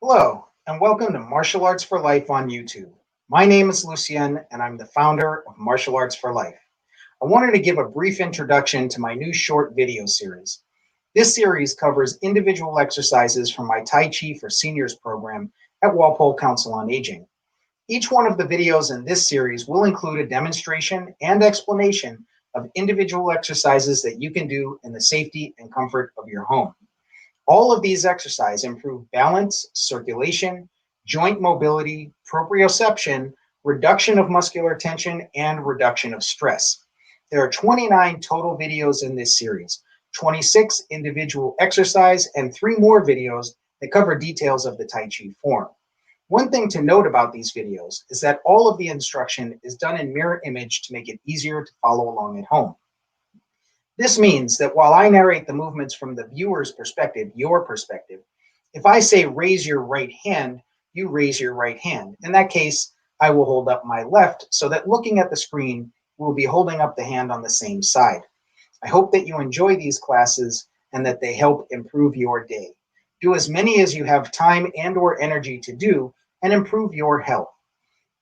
Hello, and welcome to Martial Arts for Life on YouTube. My name is Lucien, and I'm the founder of Martial Arts for Life. I wanted to give a brief introduction to my new short video series. This series covers individual exercises from my Tai Chi for Seniors program at Walpole Council on Aging. Each one of the videos in this series will include a demonstration and explanation of individual exercises that you can do in the safety and comfort of your home. All of these exercises improve balance, circulation, joint mobility, proprioception, reduction of muscular tension, and reduction of stress. There are 29 total videos in this series, 26 individual exercise, and 3 more videos that cover details of the Tai Chi form. One thing to note about these videos is that all of the instruction is done in mirror image to make it easier to follow along at home. This means that while I narrate the movements from the viewer's perspective, your perspective, if I say raise your right hand, you raise your right hand. In that case, I will hold up my left so that looking at the screen, we'll be holding up the hand on the same side. I hope that you enjoy these classes and that they help improve your day. Do as many as you have time and or energy to do and improve your health.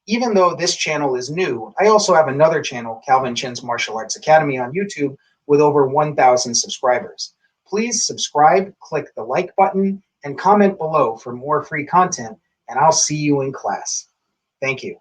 Even though this channel is new, I also have another channel, Calvin Chin's Martial Arts Academy on YouTube, with over 1,000 subscribers. Please subscribe, click the like button, and comment below for more free content, and I'll see you in class. Thank you.